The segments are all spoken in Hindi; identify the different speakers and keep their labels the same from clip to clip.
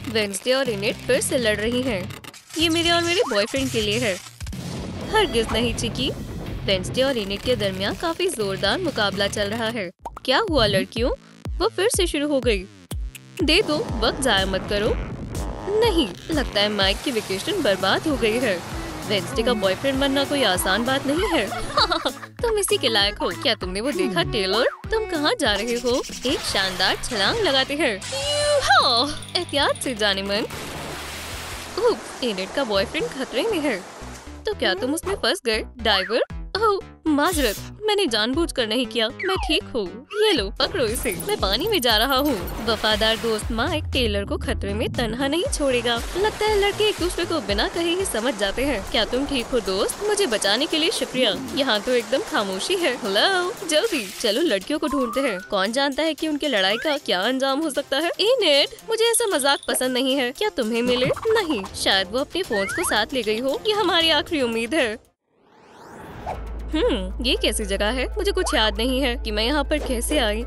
Speaker 1: वेंसडे और इनेट फिर से लड़ रही हैं। ये मेरे और मेरे बॉयफ्रेंड के लिए है। हरगिज नहीं चिकी। वेंसडे और इनेट के दरमियान काफी जोरदार मुकाबला चल रहा है। क्या हुआ लड़कियों? वो फिर से शुरू हो गई। दे दो, वक्त जाया मत करो। नहीं, लगता है माइक की वेकेशन बर्बाद हो गई है। वेंसडे का बॉयफ्रेंड बनना कोई आसान बात नहीं है। तुम इसी के लायक हो। क्या तुमने वो देखा टेलर? तुम कहाँ जा रहे हो? एक शानदार छलांग लगाते हैं। एहतियात से जाने मन। इनेट का बॉयफ्रेंड खतरे में है। तो क्या तुम उसमें फंस गए डाइवर? ओह माजरत, मैंने जानबूझकर नहीं किया। मैं ठीक हूँ। ये लो पकड़ो इसे। मैं पानी में जा रहा हूँ। वफादार दोस्त माइक टेलर को खतरे में तन्हा नहीं छोड़ेगा। लगता है लड़के एक दूसरे को बिना कहे ही समझ जाते हैं। क्या तुम ठीक हो दोस्त? मुझे बचाने के लिए शुक्रिया। यहाँ तो एकदम खामोशी है। हेलो, जल्दी चलो लड़कियों को ढूंढते हैं। कौन जानता है कि उनके लड़ाई का क्या अंजाम हो सकता है। इनेट, मुझे ऐसा मजाक पसंद नहीं है। क्या तुम्हें मिले? नहीं, शायद वो अपने फोन को साथ ले गई हो। ये हमारी आखिरी उम्मीद है। ये कैसी जगह है? मुझे कुछ याद नहीं है कि मैं यहाँ पर कैसे आई।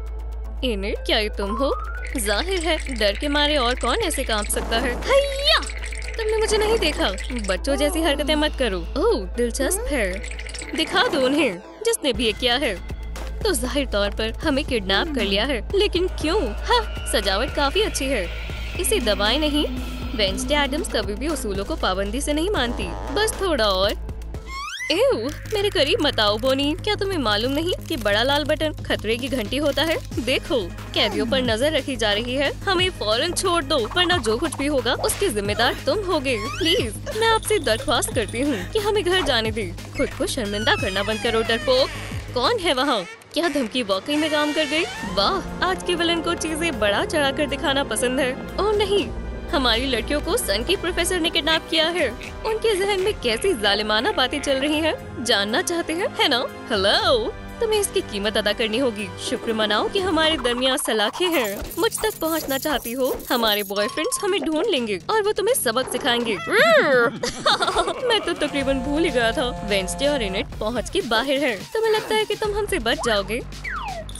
Speaker 1: इनेट, क्या ये तुम हो? जाहिर है डर के मारे और कौन ऐसे कांप सकता है। हैया! तुमने मुझे नहीं देखा। बच्चों जैसी हरकतें मत करो। ओह दिलचस्प है। दिखा दो उन्हें जिसने भी ये किया है। तो जाहिर तौर पर हमें किडनैप कर लिया है। लेकिन क्यों? हाँ, सजावट काफी अच्छी है। इसे दबाए नहीं। वेंसडे एडम्स कभी भी उसूलों को पाबंदी से नहीं मानती। बस थोड़ा और। एव, मेरे करीब मत आओ बोनी। क्या तुम्हें मालूम नहीं कि बड़ा लाल बटन खतरे की घंटी होता है? देखो, कैदियों पर नजर रखी जा रही है। हमें फौरन छोड़ दो, वरना जो कुछ भी होगा उसके जिम्मेदार तुम होगे। प्लीज, मैं आपसे दरख्वास्त करती हूँ कि हमें घर जाने दे। खुद को शर्मिंदा करना बंद करो डरपोक। कौन है वहाँ? क्या धमकी वाकई में काम कर गई? वाह, आज के विलन को चीजें बड़ा चढ़ा कर दिखाना पसंद है। ओह नहीं, हमारी लड़कियों को सन की प्रोफेसर ने किडनैप किया है। उनके जहन में कैसी जालिमाना बातें चल रही हैं? जानना चाहते हैं, है ना? हेलो, तुम्हें इसकी कीमत अदा करनी होगी। शुक्र मनाओ कि हमारे दरमियान सलाखें हैं। मुझ तक पहुंचना चाहती हो? हमारे बॉयफ्रेंड्स हमें ढूंढ लेंगे और वो तुम्हें सबक सिखाएंगे। मैं तो तकरीबन भूल ही गया था। वेंसडे और इनेट पहुंच के बाहर है। तुम्हें लगता है कि तुम हमसे बच जाओगे?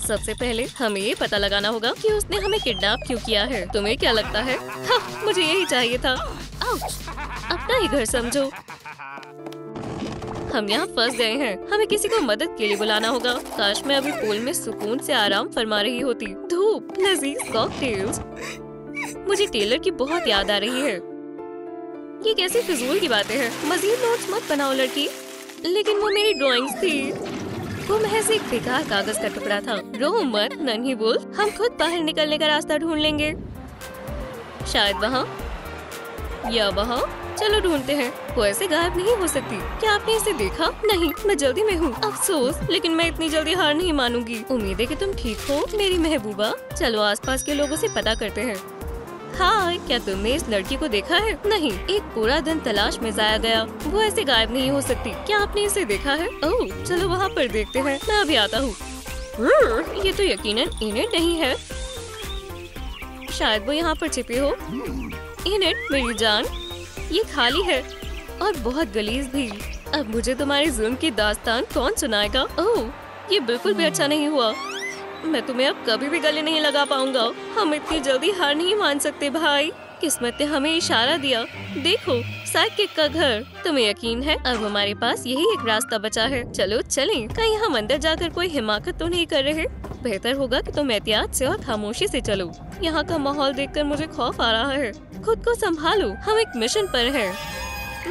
Speaker 1: सबसे पहले हमें ये पता लगाना होगा कि उसने हमें किडनैप क्यों किया है। तुम्हें क्या लगता है? हाँ, मुझे यही चाहिए था। आउच! अपना ही घर समझो। हम यहाँ फंस गए हैं। हमें किसी को मदद के लिए बुलाना होगा। काश मैं अभी पूल में सुकून से आराम फरमा रही होती। धूप, लजीज कॉकटेल्स। मुझे टेलर की बहुत याद आ रही है। ये कैसी फिजूल की बातें हैं। मजीद नोट्स मत बनाओ लड़की। लेकिन वो मेरी ड्राइंग्स थी। वो महज एक बेकार कागज का टुकड़ा था। रो मत नन्ही बोल। हम खुद बाहर निकलने का रास्ता ढूंढ लेंगे। शायद वहाँ या वहाँ। चलो ढूंढते हैं। वो ऐसे गायब नहीं हो सकती। क्या आपने इसे देखा? नहीं, मैं जल्दी में हूँ। अफसोस, लेकिन मैं इतनी जल्दी हार नहीं मानूंगी। उम्मीद है कि तुम ठीक हो मेरी महबूबा। चलो आसपास के लोगों से पता करते हैं। हाँ, क्या तुमने इस लड़की को देखा है? नहीं, एक पूरा दिन तलाश में जाया गया। वो ऐसे गायब नहीं हो सकती। क्या आपने इसे देखा है? ओह, चलो वहाँ पर देखते हैं। मैं अभी आता हूँ। ये तो यकीनन इनेट नहीं है। शायद वो यहाँ पर छिपी हो। इनेट मेरी जान, ये खाली है और बहुत गलीज भी। अब मुझे तुम्हारी जुल्म की दास्तान कौन सुनाएगा? ओह, ये बिल्कुल भी अच्छा नहीं हुआ। मैं तुम्हें अब कभी भी गले नहीं लगा पाऊंगा। हम इतनी जल्दी हार नहीं मान सकते भाई। किस्मत ने हमें इशारा दिया। देखो, साइकिक का घर। तुम्हें यकीन है अब हमारे पास यही एक रास्ता बचा है। चलो चलें। कहीं हम अंदर जाकर कोई हिमाकत तो नहीं कर रहे? बेहतर होगा कि तुम एहतियात से और खामोशी से चलो। यहाँ का माहौल देखकर मुझे खौफ आ रहा है। खुद को संभालो, हम एक मिशन पर हैं।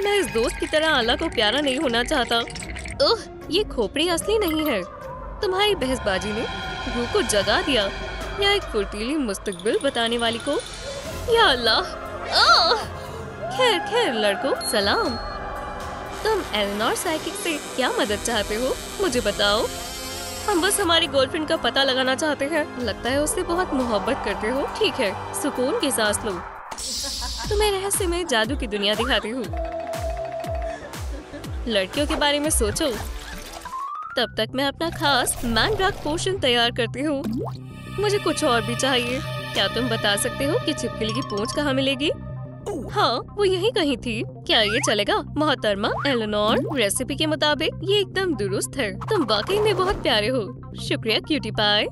Speaker 1: मैं इस दोस्त की तरह आला को प्यारा नहीं होना चाहता। ओह, ये खोपड़ी असली नहीं है। तुम्हारी बहसबाजी ने रूह को जगा दिया, या एक फुर्तीली मुस्तकबिल बताने वाली को। या अल्लाह! खैर खैर लड़कों, सलाम। तुम एलेनोर साइकिक से क्या मदद चाहते हो? मुझे बताओ। हम बस हमारी गर्लफ्रेंड का पता लगाना चाहते हैं। लगता है उससे बहुत मोहब्बत करते हो। ठीक है, सुकून की सांस लो। तुम्हें रहस्यमय जादू की दुनिया दिखाती हूँ। लड़कियों के बारे में सोचो। तब तक मैं अपना खास मैनड्राग पोशन तैयार करती हूँ। मुझे कुछ और भी चाहिए। क्या तुम बता सकते हो कि छिपकली की पूंछ कहाँ मिलेगी? हाँ, वो यहीं कहीं थी। क्या ये चलेगा मोहतरमा एलेनोर? रेसिपी के मुताबिक ये एकदम दुरुस्त है। तुम वाकई में बहुत प्यारे हो। शुक्रिया क्यूटी पाई।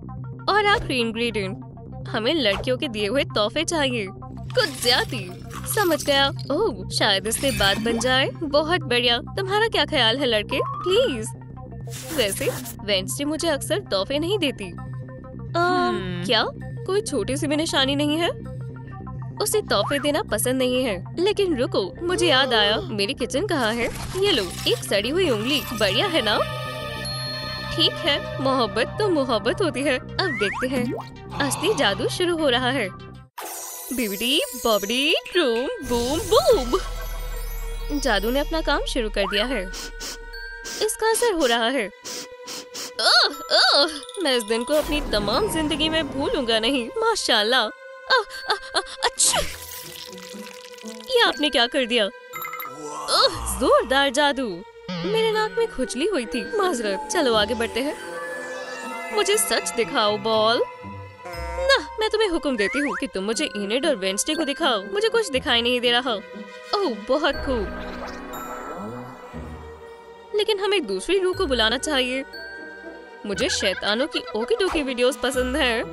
Speaker 1: और आखिरी इंग्रेडिएंट, हमें लड़कियों के दिए हुए तोहफे चाहिए। कुछ ज्यादा समझ गया। ओह शायद इससे बात बन जाए। बहुत बढ़िया। तुम्हारा क्या ख्याल है लड़के? प्लीज। वैसे वेंसडे मुझे अक्सर तोहफे नहीं देती। क्या कोई छोटी सी भी निशानी नहीं है? उसे तोहफे देना पसंद नहीं है। लेकिन रुको, मुझे याद आया, मेरी किचन कहाँ है? ये लो, एक सड़ी हुई उंगली। बढ़िया है ना? ठीक है, मोहब्बत तो मोहब्बत होती है। अब देखते हैं, असली जादू शुरू हो रहा है। बिबडी बॉबडी रूम बूम बूम। जादू ने अपना काम शुरू कर दिया है। इसका असर हो रहा है। मैं इस दिन को अपनी तमाम जिंदगी में भूलूंगा नहीं। माशाल्लाह। अच्छा, ये आपने क्या कर दिया? जोरदार जादू। मेरे नाक में खुजली हुई थी। माजरत। चलो आगे बढ़ते हैं। मुझे सच दिखाओ बॉल। ना, मैं तुम्हें हुक्म देती हूँ कि तुम मुझे इनेड और वेंसडे को दिखाओ। मुझे कुछ दिखाई नहीं दे रहा। ओह बहुत खूब। लेकिन हमें दूसरी रूह को बुलाना चाहिए। मुझे शैतानों की ओकी टोकी वीडियोस पसंद है।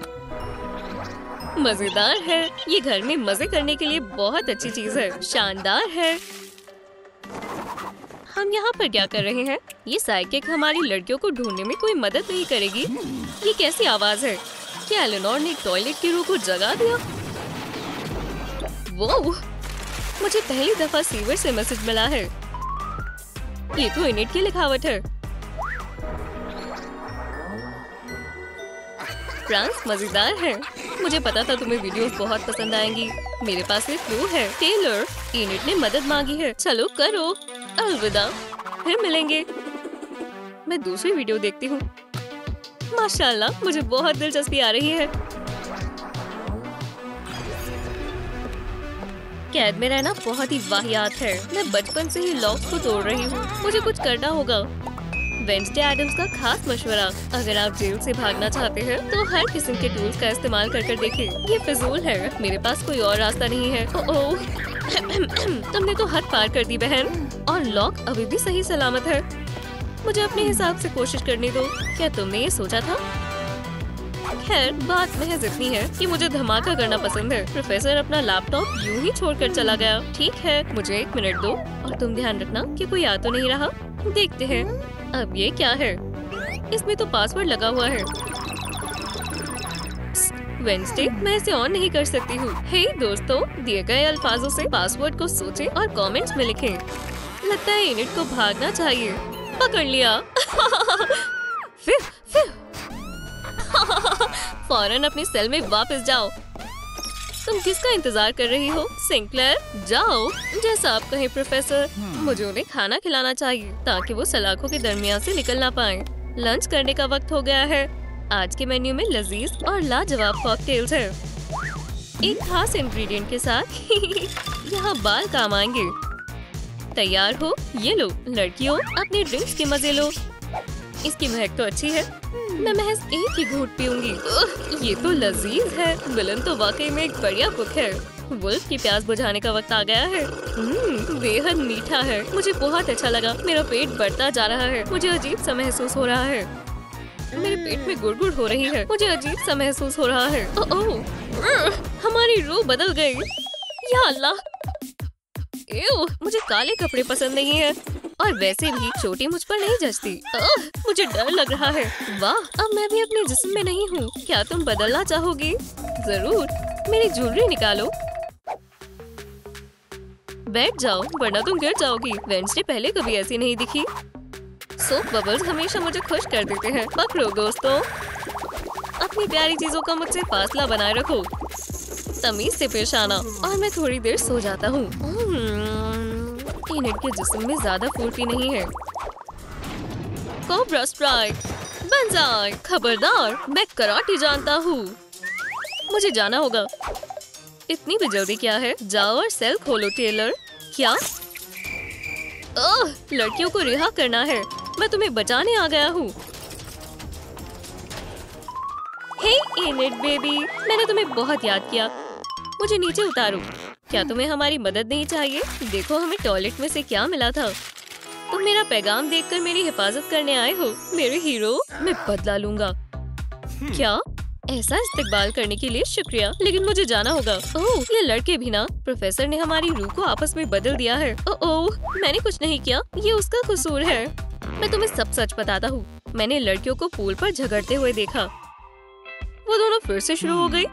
Speaker 1: मजेदार है। ये घर में मजे करने के लिए बहुत अच्छी चीज है। शानदार है। हम यहाँ पर क्या कर रहे हैं? ये साइकिक हमारी लड़कियों को ढूंढने में कोई मदद नहीं करेगी। ये कैसी आवाज है? क्या एलेनोर ने टॉयलेट की रूह को जगा दिया? वो मुझे पहली दफा सीवर से मैसेज मिला है। ये तो इनेट की लिखावट है। फ्रांस मजेदार है। मुझे पता था तुम्हें वीडियोस बहुत पसंद आएंगी। मेरे पास एक क्लू है। टेलर, इनेट ने मदद मांगी है। चलो करो। अलविदा, फिर मिलेंगे। मैं दूसरी वीडियो देखती हूँ। माशाल्लाह, मुझे बहुत दिलचस्पी आ रही है। कैद में रहना बहुत ही वाहियात है। मैं बचपन से ही लॉक्स को तोड़ रही हूँ। मुझे कुछ करना होगा। वेंसडे एडम्स का खास मशवरा, अगर आप जेल से भागना चाहते हैं तो हर किस्म के टूल्स का इस्तेमाल कर देखें। ये फिजूल है। मेरे पास कोई और रास्ता नहीं है। ओह तुमने तो हद पार कर दी बहन। और लॉक अभी भी सही सलामत है। मुझे अपने हिसाब से कोशिश करने दो। क्या तुमने ये सोचा था? खैर, बात महज इतनी है कि मुझे धमाका करना पसंद है। प्रोफेसर अपना लैपटॉप यूं ही छोड़कर चला गया। ठीक है, मुझे 1 मिनट दो और तुम ध्यान रखना कि कोई आ तो नहीं रहा। देखते हैं। अब ये क्या है? इसमें तो पासवर्ड लगा हुआ है। वेंसडे, मैं इसे ऑन नहीं कर सकती हूँ। हे दोस्तों, दिए गए अल्फाजों से पासवर्ड को सोचें और कमेंट्स में लिखें। लगता है इनेट को भागना चाहिए। पकड़ लिया। फिर फौरन अपनी सेल में वापस जाओ। तुम किसका इंतजार कर रही हो? सिंक्लेयर, जाओ। जैसा आप कहें प्रोफेसर। मुझे उन्हें खाना खिलाना चाहिए ताकि वो सलाखों के दरमियान से निकल ना पाएं। लंच करने का वक्त हो गया है। आज के मेन्यू में लजीज और लाजवाब कॉकटेल्स है। एक खास इंग्रेडिएंट के साथ यहाँ बाल काम आएंगे। तैयार हो? ये लो लड़कियों, अपने ड्रिंक्स के मजे लो। इसकी महक तो अच्छी है। मैं महज एक ही घूंट पीऊंगी। ये तो लजीज है। विलन तो वाकई में एक बढ़िया कुक है। वुल्फ की प्यास बुझाने का वक्त आ गया है। बेहद मीठा है। मुझे बहुत अच्छा लगा। मेरा पेट बढ़ता जा रहा है। मुझे अजीब सा महसूस हो रहा है। मेरे पेट में गुड़गुड़ हो रही है। मुझे अजीब सा महसूस हो रहा है। ओह, हमारी रूह बदल गई। या अल्लाह, मुझे काले कपड़े पसंद नहीं है। और वैसे भी चोटी मुझ पर नहीं जचती। मुझे डर लग रहा है। वाह, अब मैं भी अपने जिस्म में नहीं हूँ। क्या तुम बदलना चाहोगी? जरूर। मेरी ज्वेलरी निकालो। बैठ जाओ वरना तुम गिर जाओगी। वेंसडे पहले कभी ऐसी नहीं दिखी। सोप बबल्स हमेशा मुझे खुश कर देते हैं। पकड़ो दोस्तों। अपनी प्यारी चीजों का मुझसे फासला बनाए रखो। तमीज से पेश आना। और मैं थोड़ी देर सो जाता हूँ। इनेट के जिस्म में ज्यादा फुर्ती नहीं है। कोब्रा स्ट्राइक, बंजाई, खबरदार, मैं कराटे जानता हूँ। मुझे जाना होगा। इतनी भी जल्दी क्या है? जाओ और सेल खोलो टेलर। क्या? लड़कियों को रिहा करना है। मैं तुम्हें बचाने आ गया हूँ। हे इनेट बेबी, मैंने तुम्हें बहुत याद किया। मुझे नीचे उतारो। क्या तुम्हें हमारी मदद नहीं चाहिए? देखो हमें टॉयलेट में से क्या मिला था। तुम मेरा पैगाम देखकर मेरी हिफाजत करने आए हो। मेरे हीरो, मैं बदला लूंगा। क्या? ऐसा इस्तेकबाल करने के लिए शुक्रिया, लेकिन मुझे जाना होगा। ओह, ये लड़के भी ना। प्रोफेसर ने हमारी रूह को आपस में बदल दिया है। ओह, मैंने कुछ नहीं किया, ये उसका कसूर है। मैं तुम्हें सब सच बताता हूँ। मैंने लड़कियों को पूल पर झगड़ते हुए देखा। वो दोनों फिर से शुरू हो गई।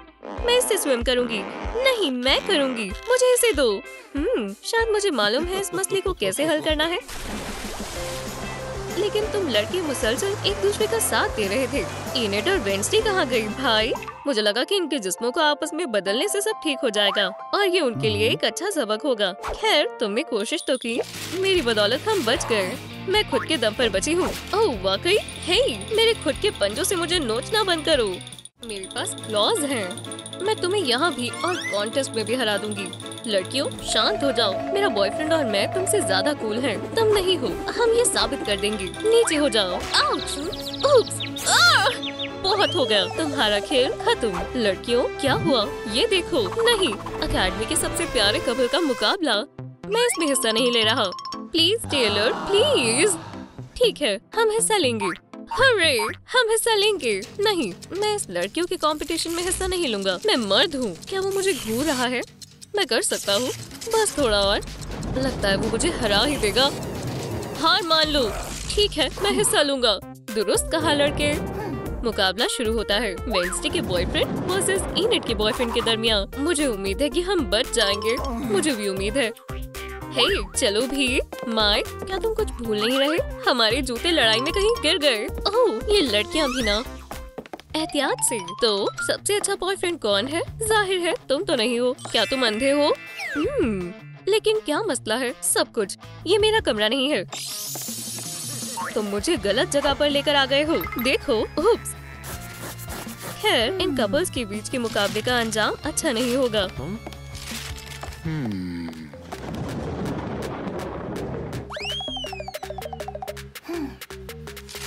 Speaker 1: मैं इससे स्विम करूंगी। नहीं, मैं करूंगी, मुझे इसे दो। शायद मुझे मालूम है इस मसले को कैसे हल करना है। लेकिन तुम लड़के मुसलसल एक दूसरे का साथ दे रहे थे। इनेट और वेंसडे कहाँ गई भाई? मुझे लगा कि इनके जिस्मों को आपस में बदलने से सब ठीक हो जाएगा और ये उनके लिए एक अच्छा सबक होगा। खैर, तुमने कोशिश तो की। मेरी बदौलत हम बच गए। मैं खुद के दम पर बची हूँ। ओह वाकई? हे, मेरे खुद के पंजों से मुझे नोचना बंद करो। मेरे पास क्लॉज हैं। मैं तुम्हें यहाँ भी और कॉन्टेस्ट में भी हरा दूंगी। लड़कियों, शांत हो जाओ। मेरा बॉयफ्रेंड और मैं तुमसे ज्यादा कूल हैं। तुम नहीं हो। हम ये साबित कर देंगे। नीचे हो जाओ। आउच! उप्स! बहुत हो गया। तुम्हारा खेल खत्म। लड़कियों, क्या हुआ? ये देखो। नहीं, अकेडमी के सबसे प्यारे कपल का मुकाबला। मैं इसमें हिस्सा नहीं ले रहा। Please tailor, please. ठीक है, हम हिस्सा लेंगे। हरे, हम हिस्सा लेंगे। नहीं, मैं इस लड़कियों के कंपटीशन में हिस्सा नहीं लूंगा। मैं मर्द हूँ। क्या वो मुझे घूर रहा है? मैं कर सकता हूँ, बस थोड़ा और। लगता है वो मुझे हरा ही देगा। हार मान लो। ठीक है, मैं हिस्सा लूंगा। दुरुस्त कहा लड़के। मुकाबला शुरू होता है। वेंसडे के बॉयफ्रेंड वर्सेस इनेट के बॉयफ्रेंड के दरमियान। मुझे उम्मीद है कि हम बच जाएंगे। मुझे भी उम्मीद है। हे, चलो भी। माय, क्या तुम कुछ भूल नहीं रहे? हमारे जूते लड़ाई में कहीं गिर गए। ओह, ये लड़कियां भी ना। एहतियात से। तो सबसे अच्छा बॉयफ्रेंड कौन है? जाहिर है तुम तो नहीं हो। क्या तुम अंधे हो? लेकिन क्या मसला है? सब कुछ। ये मेरा कमरा नहीं है। तुम मुझे गलत जगह पर लेकर आ गए हो। देखो, उप्स। खैर, इन कपल्स के बीच के मुकाबले का अंजाम अच्छा नहीं होगा।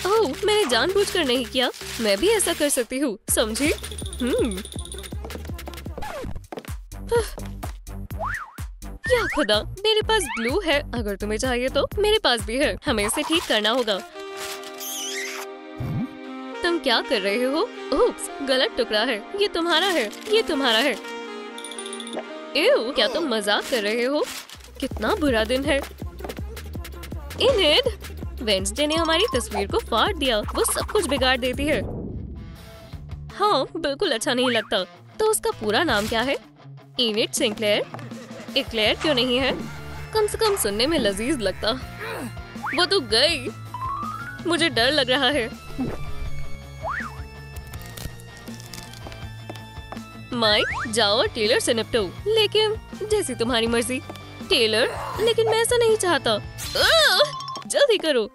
Speaker 1: ओह, मैंने जानबूझकर नहीं किया। मैं भी ऐसा कर सकती हूँ, समझी? या खुदा, मेरे पास ग्लू है। अगर तुम्हें चाहिए तो मेरे पास भी है। हमें इसे ठीक करना होगा। तुम क्या कर रहे हो? उप्स, गलत टुकड़ा है। ये तुम्हारा है, ये तुम्हारा है। एव, क्या तुम मजाक कर रहे हो? कितना बुरा दिन है। इनेट, वेंसडे ने हमारी तस्वीर को फाड़ दिया। वो सब कुछ बिगाड़ देती है। हाँ, बिल्कुल अच्छा नहीं लगता। तो उसका पूरा नाम क्या है? इनेट सिंक्लेयर। एक्लेयर क्यों नहीं है? कम से कम सुनने में लजीज लगता। वो तो गई। मुझे डर लग रहा है। माइक, जाओ और टेलर से निपटो। लेकिन जैसी तुम्हारी मर्जी। टेलर, लेकिन मैं ऐसा नहीं चाहता। जल्दी करो।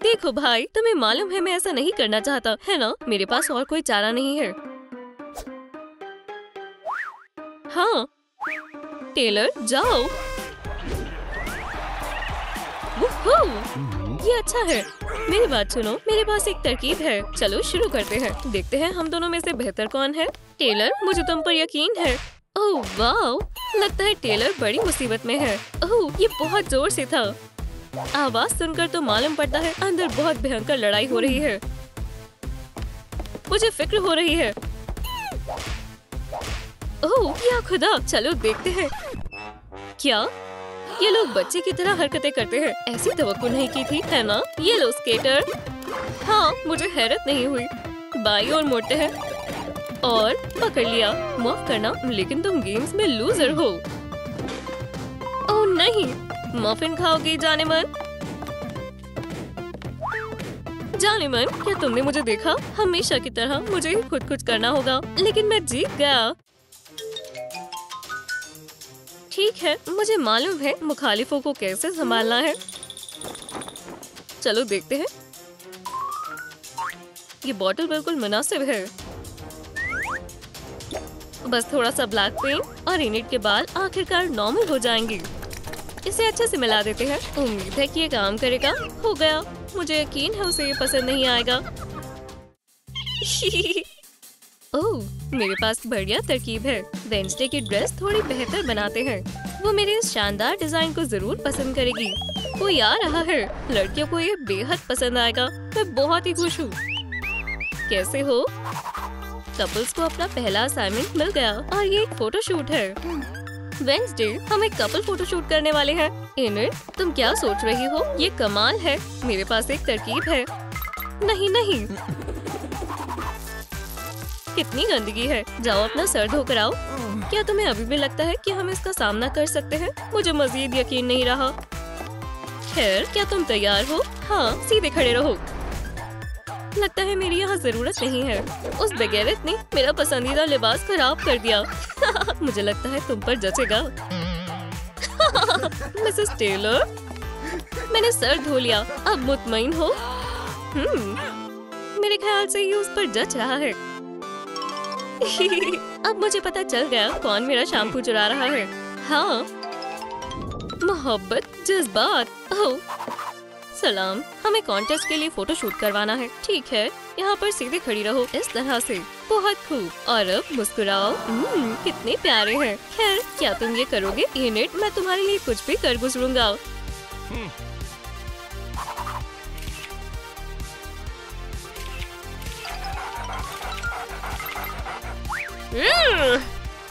Speaker 1: देखो भाई, तुम्हें मालूम है मैं ऐसा नहीं करना चाहता, है ना? मेरे पास और कोई चारा नहीं है। हाँ, टेलर, जाओ। ये अच्छा है। मेरी बात सुनो, मेरे पास एक तरकीब है। चलो शुरू करते हैं। देखते हैं हम दोनों में से बेहतर कौन है। टेलर, मुझे तुम पर यकीन है। ओह वाओ, लगता है टेलर बड़ी मुसीबत में है। ओह, ये बहुत जोर से था। आवाज सुनकर तो मालूम पड़ता है अंदर बहुत भयंकर लड़ाई हो रही है। मुझे फिक्र हो रही है। ओह या खुदा, चलो देखते हैं। क्या ये लोग बच्चे की तरह हरकतें करते हैं? ऐसी तवक्को नहीं की थी, है ना? ये लो स्केटर। हाँ, मुझे हैरत नहीं हुई। बाई और मुड़ते हैं और पकड़ लिया। माफ करना, लेकिन तुम गेम्स में लूजर हो। ओह नहीं, मफिन खाओगी जाने मन? जाने मन, क्या तुमने मुझे देखा? हमेशा की तरह मुझे ही खुद कुछ करना होगा, लेकिन मैं जीत गया। ठीक है, मुझे मालूम है मुखालिफों को कैसे संभालना है। चलो देखते हैं। ये बॉटल बिल्कुल मुनासिब है। बस थोड़ा सा ब्लैक पेंट और इनेट के बाल आखिरकार नॉर्मल हो जाएंगे। इसे अच्छे से मिला देते हैं। उम्मीद है कि ये काम करेगा। हो गया। मुझे यकीन है उसे ये पसंद नहीं आएगा। ओह, मेरे पास बढ़िया तरकीब है। वेंसडे की ड्रेस थोड़ी बेहतर बनाते हैं। वो मेरे इस शानदार डिजाइन को जरूर पसंद करेगी। कोई आ रहा है। लड़कियों को ये बेहद पसंद आएगा। मैं बहुत ही खुश हूँ। कैसे हो? कपल्स को अपना पहला असाइनमेंट मिल गया और ये एक फोटोशूट है। वेंसडे हम एक कपल फोटोशूट करने वाले हैं। एनिड, तुम क्या सोच रही हो? ये कमाल है। मेरे पास एक तरकीब है। नहीं नहीं, कितनी गंदगी है। जाओ अपना सर धोकर आओ। क्या तुम्हें अभी भी लगता है कि हम इसका सामना कर सकते हैं? मुझे मजीद यकीन नहीं रहा। खैर, क्या तुम तैयार हो? हाँ, सीधे खड़े रहो। लगता है मेरी यहाँ जरूरत नहीं है। उस बेगैरत ने मेरा पसंदीदा लिबास खराब कर दिया। मुझे लगता है तुम पर जचेगा। मिसेस टेलर, मैंने सर धो लिया। अब मुतमईन हो? मेरे ख्याल से ये उस पर जच रहा है। अब मुझे पता चल गया कौन मेरा शैम्पू चुरा रहा है। हाँ, मोहब्बत, जज्बात। ओह सलाम, हमें कॉन्टेस्ट के लिए फोटो शूट करवाना है। ठीक है, यहाँ पर सीधे खड़ी रहो, इस तरह से। बहुत खूब। और अब मुस्कुराओ। कितने प्यारे हैं। खैर, क्या तुम ये करोगे? एनिड, मैं तुम्हारे लिए कुछ भी कर गुजरूंगा।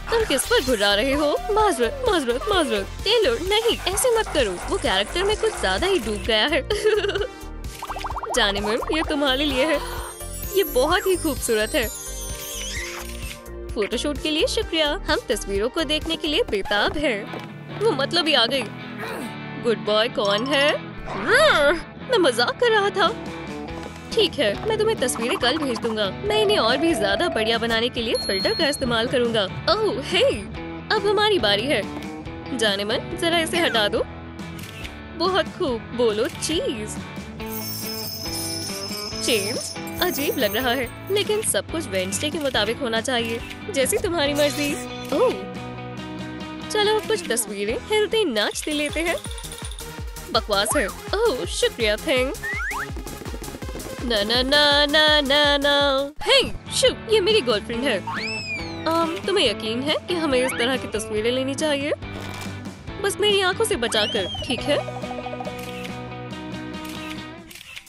Speaker 1: तुम किस पर घुरा रहे हो? माजरत माजरत माजरत। टेलर, नहीं, ऐसे मत करो। वो कैरेक्टर में कुछ ज्यादा ही डूब गया है। जाने मैम, ये तुम्हारे लिए है। ये बहुत ही खूबसूरत है। फोटोशूट के लिए शुक्रिया। हम तस्वीरों को देखने के लिए बेताब हैं। वो मतलब ही आ गई। गुड बॉय कौन है? मैं मजाक कर रहा था। ठीक है, मैं तुम्हें तस्वीरें कल भेज दूंगा। मैं इन्हें और भी ज्यादा बढ़िया बनाने के लिए फिल्टर का इस्तेमाल करूंगा। ओह हे, अब हमारी बारी है। जाने मन, जरा इसे हटा दो। बहुत खूब, बोलो चीज। चेंज अजीब लग रहा है, लेकिन सब कुछ वेडनेसडे के मुताबिक होना चाहिए। जैसी तुम्हारी मर्जी। ओह, चलो कुछ तस्वीरें हिलते नाचते लेते हैं। बकवास है। ओह शुक्रिया, थैंक। ना ना ना ना ना ना। हे, शू, ये मेरी गर्लफ्रेंड है। तुम्हें यकीन है कि हमें इस तरह की तस्वीरें लेनी चाहिए? बस मेरी आंखों से बचाकर, ठीक है?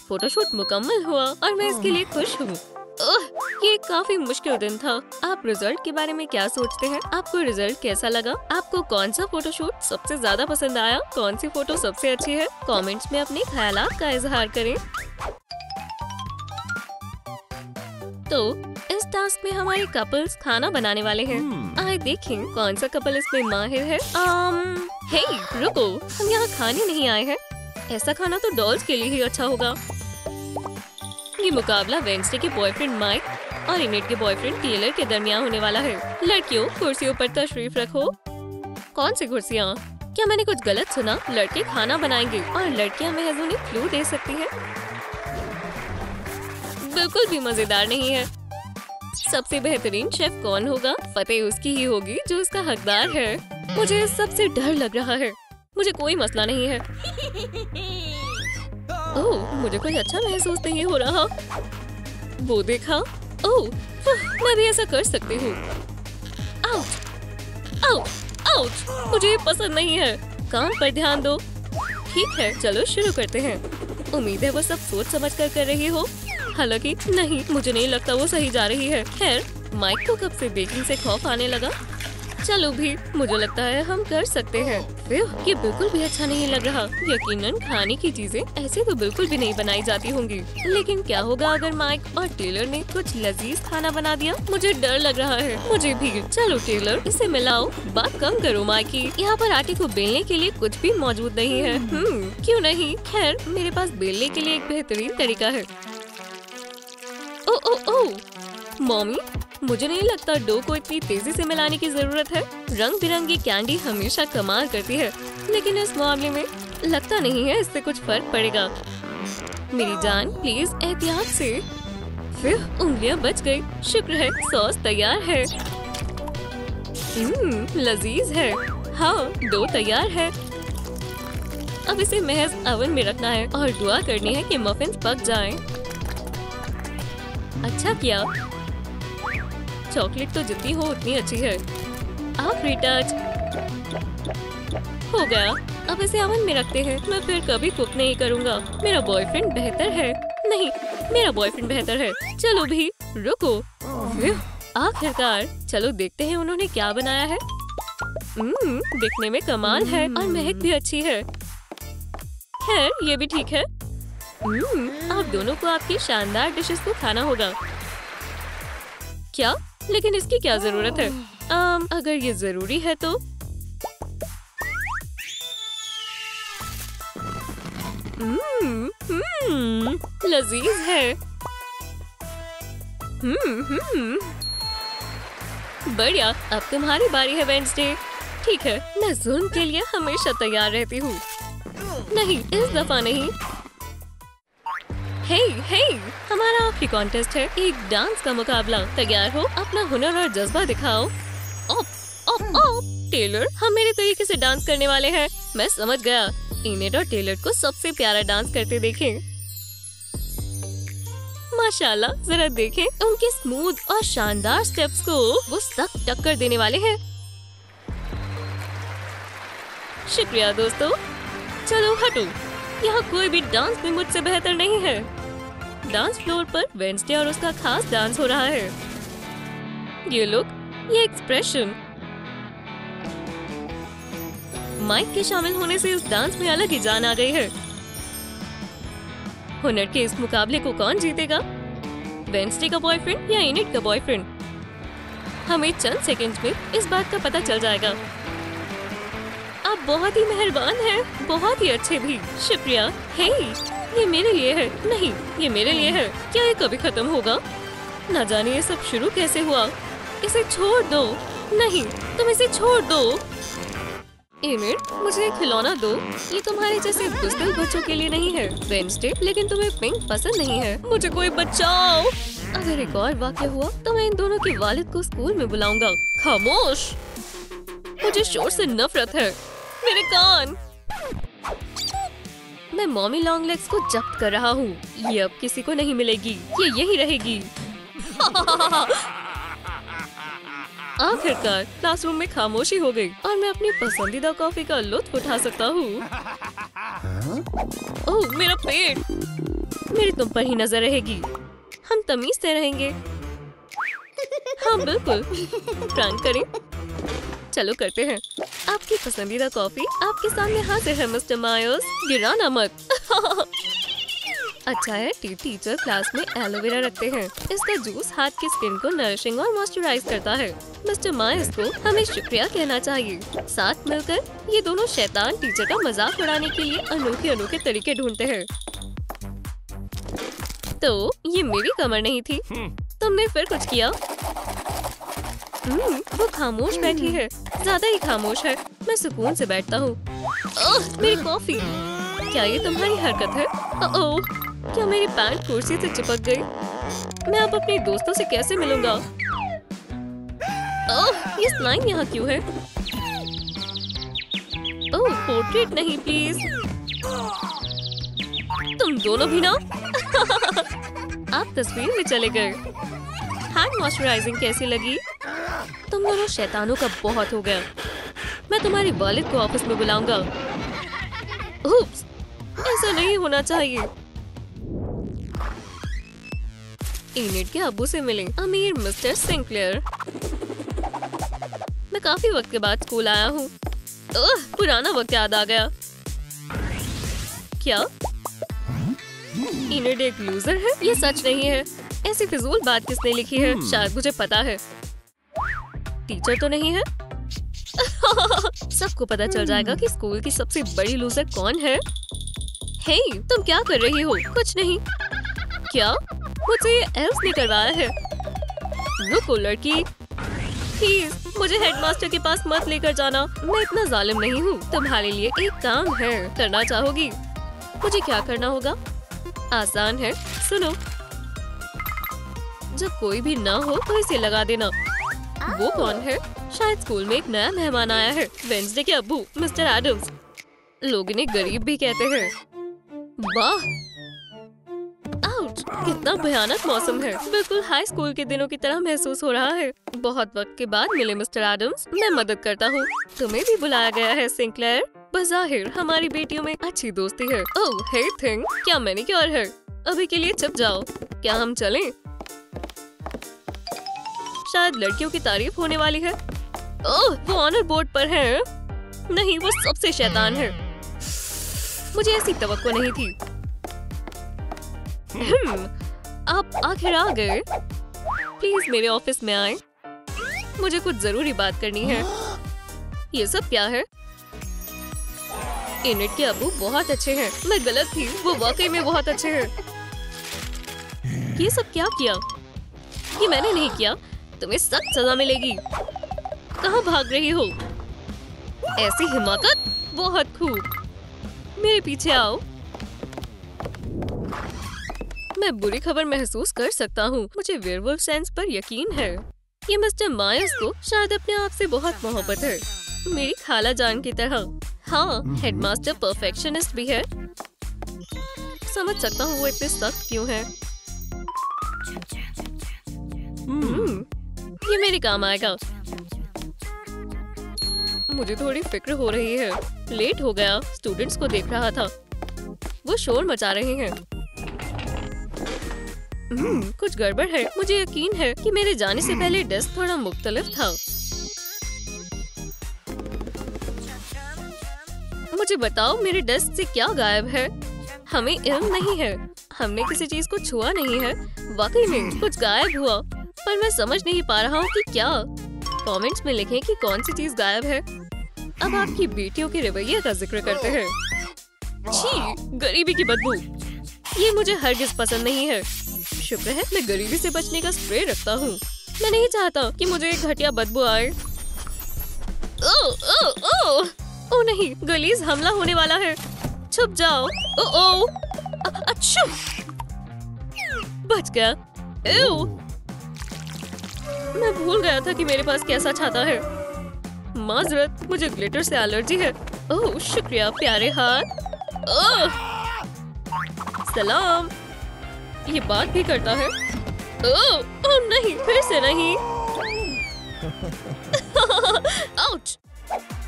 Speaker 1: फोटोशूट मुकम्मल हुआ और मैं इसके लिए खुश हूँ। ये काफी मुश्किल दिन था। आप रिजल्ट के बारे में क्या सोचते हैं? आपको रिजल्ट कैसा लगा? आपको कौन सा फोटोशूट सबसे ज्यादा पसंद आया? कौन सी फोटो सबसे अच्छी है? कमेंट्स में अपने ख्यालात का इजहार करें। तो इस टास्क में हमारे कपल्स खाना बनाने वाले हैं। आए देखें कौन सा कपल इसमें माहिर है। हे रुको, हम यहाँ खाने नहीं आए हैं। ऐसा खाना तो डॉल्स के लिए ही अच्छा होगा। ये मुकाबला वेडनेसडे के बॉयफ्रेंड माइक और एनिड के बॉयफ्रेंड टेलर के दरमियान होने वाला है। लड़कियों, कुर्सियों पर तशरीफ रखो। कौन सी कुर्सियाँ? क्या मैंने कुछ गलत सुना? लड़के खाना बनाएंगे और लड़कियाँ महज उन्हें क्लू दे सकती हैं। बिल्कुल भी मजेदार नहीं है। सबसे बेहतरीन शेफ कौन होगा? फतेह उसकी ही होगी जो उसका हकदार है। मुझे सबसे डर लग रहा है। मुझे कोई मसला नहीं है। ओह, मुझे कुछ अच्छा महसूस नहीं हो रहा। वो देखा? ओह, मैं भी ऐसा कर सकती हूँ। आउच, आउच, आउच, मुझे पसंद नहीं है। काम पर ध्यान दो। ठीक है, चलो शुरू करते हैं। उम्मीद है वो सब सोच समझ कर रही हो। हालांकि नहीं, मुझे नहीं लगता वो सही जा रही है। खैर, माइक को कब से बेकिंग से खौफ आने लगा। चलो भी, मुझे लगता है हम कर सकते हैं। ये बिल्कुल भी अच्छा नहीं लग रहा। यकीनन खाने की चीजें ऐसे तो बिल्कुल भी नहीं बनाई जाती होंगी। लेकिन क्या होगा अगर माइक और टेलर ने कुछ लजीज खाना बना दिया? मुझे डर लग रहा है। मुझे भी। चलो टेलर, इसे मिलाओ। बात कम करो माइकी। यहाँ पर आटे को बेलने के लिए कुछ भी मौजूद नहीं है। क्यों नहीं? खैर, मेरे पास बेलने के लिए एक बेहतरीन तरीका है। ओ ओ ओ, मॉमी, मुझे नहीं लगता डो को इतनी तेजी से मिलाने की जरूरत है। रंग बिरंगी कैंडी हमेशा कमाल करती है, लेकिन इस मामले में लगता नहीं है इससे कुछ फर्क पड़ेगा। मेरी जान, प्लीज एहतियात से। फिर उंगलियां बच गई। शुक्र है सॉस तैयार है। लजीज है। हाँ, डो तैयार है। अब इसे महज ओवन में रखना है और दुआ करनी है कि मफिन्स पक जाएं। अच्छा किया। चॉकलेट तो जितनी हो उतनी अच्छी है। आखिरी टच हो गया। अब इसे ओवन में रखते हैं। मैं फिर कभी कुक नहीं करूँगा। मेरा बॉयफ्रेंड बेहतर है। नहीं, मेरा बॉयफ्रेंड बेहतर है। चलो भी, रुको। आखिरकार, चलो देखते हैं उन्होंने क्या बनाया है। दिखने में कमाल है और महक भी अच्छी है। खैर, ये भी ठीक है। आप दोनों को आपकी शानदार डिशेस को खाना होगा। क्या? लेकिन इसकी क्या जरूरत है? अगर ये जरूरी है तो। लजीज है। बढ़िया, अब तुम्हारी बारी है वेडनेसडे। ठीक है, मैं जुल्म के लिए हमेशा तैयार रहती हूँ। नहीं, इस दफा नहीं। हे, हमारा आखिरी कॉन्टेस्ट है, एक डांस का मुकाबला। तैयार हो? अपना हुनर और जज्बा दिखाओ। ओप, टेलर, हम मेरे तरीके से डांस करने वाले हैं। मैं समझ गया। इनेट और टेलर को सबसे प्यारा डांस करते देखें। माशाल्लाह, जरा देखें उनके स्मूथ और शानदार स्टेप्स को। वो सख्त टक्कर देने वाले हैं। शुक्रिया दोस्तों। चलो हटो, यहाँ कोई भी डांस में मुझसे बेहतर नहीं है। डांस फ्लोर पर वेडनेसडे और उसका खास डांस हो रहा है। ये लुक, ये एक्सप्रेशन। माइक के शामिल होने से इस डांस में अलग ही जान आ गई है। हुनर के इस मुकाबले को कौन जीतेगा? वेडनेसडे का बॉयफ्रेंड या इनेट का बॉयफ्रेंड? हमें चंद सेकंड्स में इस बात का पता चल जाएगा। आप बहुत ही मेहरबान हैं, बहुत ही अच्छे भी। शुक्रिया। हे, ये मेरे लिए है। नहीं, ये मेरे लिए है। क्या ये कभी खत्म होगा? न जाने ये सब शुरू कैसे हुआ। इसे छोड़ दो। नहीं, तुम इसे छोड़ दो। इनेट, मुझे एक खिलौना दो। ये तुम्हारे जैसे बुज़दिल बच्चों के लिए नहीं है वेडनेसडे, लेकिन तुम्हें पिंक पसंद नहीं है। मुझे कोई बचाओ। अगर एक और वाक़या हुआ तो मैं इन दोनों के वालिद को स्कूल में बुलाऊंगा। खामोश, मुझे शोर से नफरत है। मेरे कान। मैं मॉमी लॉन्ग लेग्स को जब्त कर रहा हूँ। ये अब किसी को नहीं मिलेगी। ये यही रहेगी। आखिरकार क्लासरूम में खामोशी हो गई और मैं अपनी पसंदीदा कॉफी का लुत्फ उठा सकता हूँ। ओह, मेरा पेट। मेरी तुम पर ही नजर रहेगी। हम तमीज से रहेंगे। हाँ बिल्कुल, प्रैंक करें। चलो करते हैं। आपकी पसंदीदा कॉफी आपके सामने हाजिर है मिस्टर मायर्स। गिराना मत। अच्छा है, टीचर क्लास में एलोवेरा रखते हैं। इसका जूस हाथ की स्किन को नरिशिंग और मॉइस्चराइज करता है। मिस्टर मायर्स को हमें शुक्रिया कहना चाहिए। साथ मिलकर ये दोनों शैतान टीचर का मजाक उड़ाने के लिए अनोखे तरीके ढूंढते हैं। तो ये मेरी कमर नहीं थी, तुमने फिर कुछ किया। वो खामोश बैठी है, ज्यादा ही खामोश है। मैं सुकून से बैठता हूँ। मेरी कॉफी। क्या ये तुम्हारी हरकत है? ओह, क्या मेरी पैंट कुर्सी से चिपक गई? मैं अब अपने दोस्तों से कैसे मिलूंगा? ओह, ये स्लाइम यहाँ क्यों है? ओह, पोर्ट्रेट नहीं प्लीज। तुम दोनों भी ना। आप तस्वीर में चले गए। हैंड मॉइस्चराइजिंग कैसी लगी? तुम दोनों शैतानों का बहुत हो गया। मैं तुम्हारी वालिद को ऑफिस में बुलाऊंगा। उप्स, ऐसा नहीं होना चाहिए। इनेट के अब्बू से मिले, अमीर मिस्टर सिंक्लेयर। मैं काफी वक्त के बाद स्कूल आया हूँ। पुराना वक्त याद आ गया। क्या इनेट एक लूजर है? ये सच नहीं है। ऐसी फिजूल बात किसने लिखी है? शायद मुझे पता है। टीचर तो नहीं है? सबको पता चल जाएगा कि स्कूल की सबसे बड़ी लूजर कौन है। हे, तुम क्या कर रही हो? कुछ नहीं। क्या? मुझे ये एल्स ने करवाया है। रुको लड़की, प्लीज मुझे हेडमास्टर के पास मत लेकर जाना। मैं इतना जालिम नहीं हूँ। तुम्हारे लिए एक काम है, करना चाहोगी? मुझे क्या करना होगा? आसान है, सुनो। जब कोई भी ना हो तो इसे लगा देना। वो कौन है? शायद स्कूल में एक नया मेहमान आया है। वेडनेसडे के अब्बू मिस्टर एडम्स। लोग इन्हें गरीब भी कहते हैं। वाह, आउच, कितना भयानक मौसम है। बिल्कुल हाई स्कूल के दिनों की तरह महसूस हो रहा है। बहुत वक्त के बाद मिले मिस्टर एडम्स। मैं मदद करता हूँ। तुम्हें भी बुलाया गया है सिंक्लेयर। बज़ाहिर हमारी बेटियों में अच्छी दोस्ती है। ओह हे थिंग, क्या मैनीक्योर है? अभी के लिए चुप जाओ। क्या हम चलें? शायद लड़कियों की तारीफ होने वाली है। ओह, वो ऑनर बोर्ड पर है। नहीं, वो सबसे शैतान है। मुझे ऐसी तवक्को नहीं थी। आप आखिर आ गए। प्लीज मेरे ऑफिस में आए, मुझे कुछ जरूरी बात करनी है। ये सब क्या है? इनेट के अबू बहुत अच्छे हैं। मैं गलत थी, वो वाकई में बहुत अच्छे हैं। ये सब क्या किया? ये मैंने नहीं किया। तुम्हें सख्त सजा मिलेगी। कहाँ भाग रही हो? ऐसी हिमाकत? बहुत खूब, मेरे पीछे आओ। मैं बुरी खबर महसूस कर सकता हूँ। मुझे वेयरवुल्फ सेंस पर यकीन है। ये मिस्टर मायर्स को शायद अपने आप से बहुत मोहब्बत है, मेरी खाला जान की तरह। हाँ, हेडमास्टर परफेक्शनिस्ट भी है। समझ सकता हूँ वो इतने सख्त क्यों है। ये मेरे काम आएगा। मुझे थोड़ी फिक्र हो रही है। लेट हो गया। स्टूडेंट्स को देख रहा था, वो शोर मचा रहे हैं। कुछ गड़बड़ है। मुझे यकीन है कि मेरे जाने से पहले डेस्क थोड़ा मुख्तलिफ था। मुझे बताओ, मेरे डेस्क से क्या गायब है? हमें इल्म नहीं है, हमने किसी चीज को छुआ नहीं है। वाकई में कुछ गायब हुआ, पर मैं समझ नहीं पा रहा हूँ कि क्या। कमेंट्स में लिखें कि कौन सी चीज गायब है। अब आपकी बेटियों के रवैये का जिक्र करते हैं। छी, गरीबी की बदबू, ये मुझे हरगिज पसंद नहीं है। शुक्र है मैं गरीबी से बचने का स्प्रे रखता हूँ। मैं नहीं चाहता कि मुझे एक घटिया बदबू आए। ओ नहीं, गलीज हमला होने वाला है। छुप जाओ। अच्छा, बच गया। मैं भूल गया था कि मेरे पास कैसा छाता है। माजरत, मुझे ग्लिटर से एलर्जी है। ओह शुक्रिया प्यारे हाथ। सलाम, ये बात भी करता है। ओह नहीं, फिर से नहीं। आउच,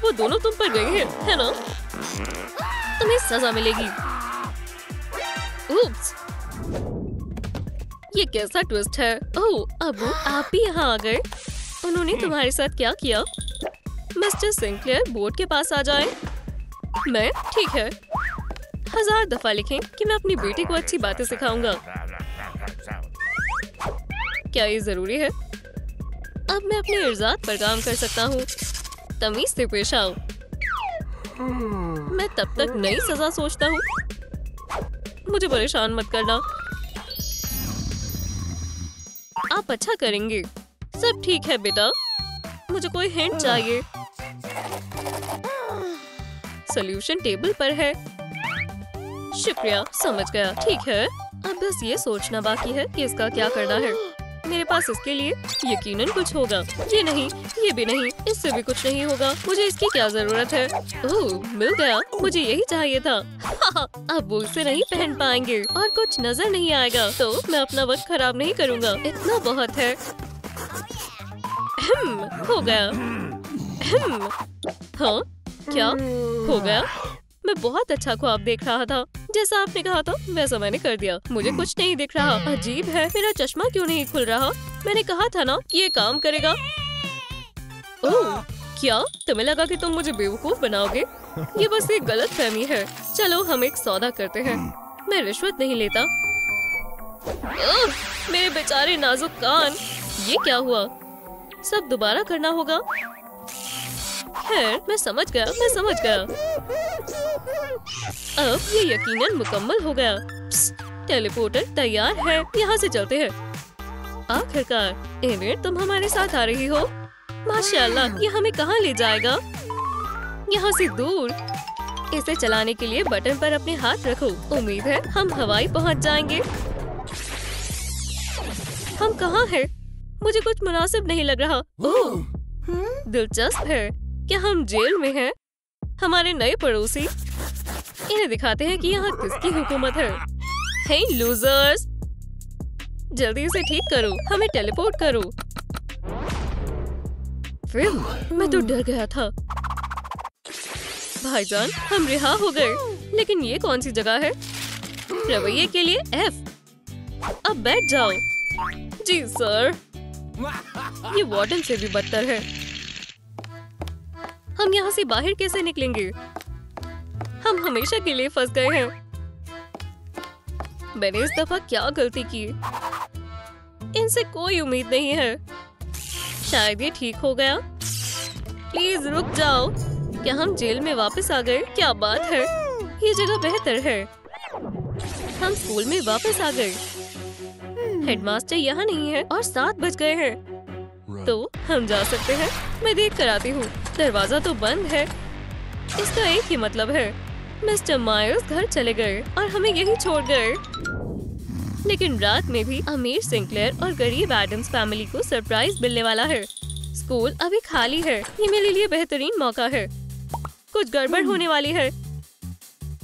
Speaker 1: वो दोनों तुम पर गए हैं, है ना? तुम्हें सजा मिलेगी। उप्स, ये कैसा ट्विस्ट है? ओह अबू, आप भी यहाँ आ गए। उन्होंने तुम्हारे साथ क्या किया? मिस्टर सिंक्लेयर, बोर्ड के पास आ जाएं। मैं ठीक है। 1000 दफा लिखें कि मैं अपनी बेटी को अच्छी बातें सिखाऊंगा। क्या ये जरूरी है? अब मैं अपने इर्जाद पर काम कर सकता हूँ। तमीज से पेश आओ। मैं तब तक नई सजा सोचता हूँ। मुझे परेशान मत करना। आप अच्छा करेंगे। सब ठीक है बेटा, मुझे कोई हिंट चाहिए। सॉल्यूशन टेबल पर है। शुक्रिया, समझ गया। ठीक है, अब बस ये सोचना बाकी है कि इसका क्या करना है। मेरे पास इसके लिए यकीनन कुछ होगा। ये नहीं, ये भी नहीं, इससे भी कुछ नहीं होगा। मुझे इसकी क्या जरूरत है? ओह, मिल गया, मुझे यही चाहिए था। अब वो इसे नहीं पहन पाएंगे और कुछ नजर नहीं आएगा, तो मैं अपना वक्त खराब नहीं करूँगा। इतना बहुत है। हो गया। हाँ, क्या हो गया? मैं बहुत अच्छा ख्वाब देख रहा था। जैसा आपने कहा था वैसा मैंने कर दिया। मुझे कुछ नहीं दिख रहा। अजीब है, मेरा चश्मा क्यों नहीं खुल रहा? मैंने कहा था ना ये काम करेगा। ओह, क्या तुम्हें लगा कि तुम मुझे बेवकूफ बनाओगे? ये बस एक गलत फहमी है। चलो हम एक सौदा करते हैं। मैं रिश्वत नहीं लेता। ओह, मेरे बेचारे नाजुक कान। ये क्या हुआ? सब दोबारा करना होगा। खैर, मैं समझ गया। अब ये यकीनन मुकम्मल हो गया। टेलीपोर्टर तैयार है, यहाँ से चलते हैं। आखिरकार, एमिर तुम हमारे साथ आ रही हो। माशाल्लाह, ये हमें कहाँ ले जाएगा? यहाँ से दूर। इसे चलाने के लिए बटन पर अपने हाथ रखो। उम्मीद है हम हवाई पहुँच जाएंगे। हम कहाँ हैं? मुझे कुछ मुनासिब नहीं लग रहा। ओह, दिलचस्प है। क्या हम जेल में हैं? हमारे नए पड़ोसी। इन्हें दिखाते हैं कि यहाँ किसकी हुकूमत है। हे लूजर्स, जल्दी इसे ठीक करो, हमें टेलीपोर्ट करो। मैं तो डर गया था। भाईजान, हम रिहा हो गए। लेकिन ये कौन सी जगह है? रवैये के लिए F। अब बैठ जाओ। जी सर। ये वार्डन से भी बदतर है। हम यहाँ से बाहर कैसे निकलेंगे? हम हमेशा के लिए फंस गए हैं। मैंने इस दफा क्या गलती की? इनसे कोई उम्मीद नहीं है। शायद ये ठीक हो गया। प्लीज रुक जाओ। क्या हम जेल में वापस आ गए? क्या बात है, ये जगह बेहतर है। हम स्कूल में वापस आ गए। हेडमास्टर यहाँ नहीं है और 7 बज गए हैं। तो हम जा सकते हैं। मैं देख कर आती हूँ। दरवाजा तो बंद है। इसका एक ही मतलब है, मिस्टर मायर्स घर चले गए और हमें यही छोड़ गए। लेकिन रात में भी अमीर सिंक्लेयर और गरीब एडम्स फैमिली को सरप्राइज मिलने वाला है। स्कूल अभी खाली है। ये मेरे लिए बेहतरीन मौका है। कुछ गड़बड़ होने वाली है।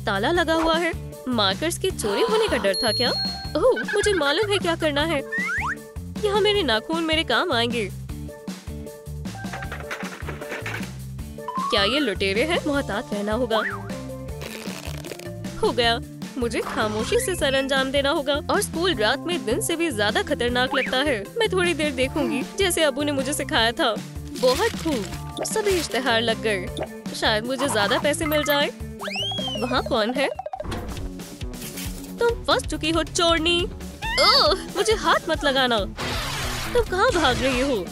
Speaker 1: ताला लगा हुआ है। मार्कर्स की चोरी होने का डर था क्या? ओह, मुझे मालूम है क्या करना है। यहाँ मेरे नाखून मेरे काम आएंगे। क्या ये लुटेरे हैं? मोहतात रहना होगा। हो गया। मुझे खामोशी से सरअंजाम देना होगा। और स्कूल रात में दिन से भी ज्यादा खतरनाक लगता है। मैं थोड़ी देर देखूंगी, जैसे अबू ने मुझे सिखाया था। बहुत खूब। सभी इश्तेहार लग गए। शायद मुझे ज्यादा पैसे मिल जाए। वहाँ कौन है? तुम फंस चुकी हो चोरनी। ओह, मुझे हाथ मत लगाना। तुम कहाँ भाग रही हो?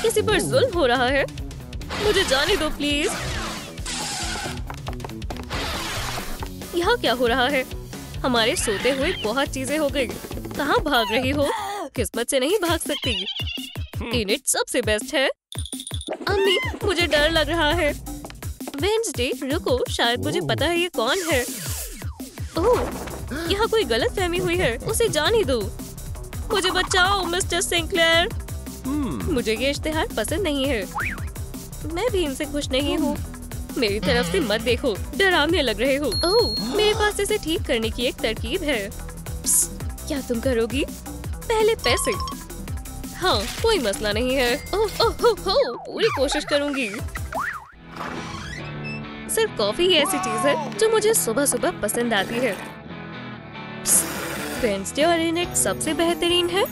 Speaker 1: किसी पर जुल्म हो रहा है। मुझे जाने दो प्लीज। यहाँ क्या हो रहा है? हमारे सोते हुए बहुत चीजें हो गई। कहाँ भाग रही हो? किस्मत से नहीं भाग सकती। इनिट सबसे बेस्ट है। अम्मी, मुझे डर लग रहा है। वेंसडे, रुको, शायद मुझे पता है ये कौन है। ओह, यहाँ कोई गलतफहमी हुई है। उसे जाने दो। मुझे बचाओ मिस्टर सिंक्लेयर। मुझे ये इश्तेहार पसंद नहीं है। मैं भी इनसे खुश नहीं हूँ। मेरी तरफ से मत देखो, डरावने लग रहे हो। ओह, मेरे पास इसे ठीक करने की एक तरकीब है। क्या तुम करोगी? पहले पैसे। हाँ, कोई मसला नहीं है। ओह ओह ओह, पूरी कोशिश करूंगी। सिर्फ कॉफी ही ऐसी चीज है जो मुझे सुबह सुबह पसंद आती है। वेंसडे और इनिट सबसे बेहतरीन है।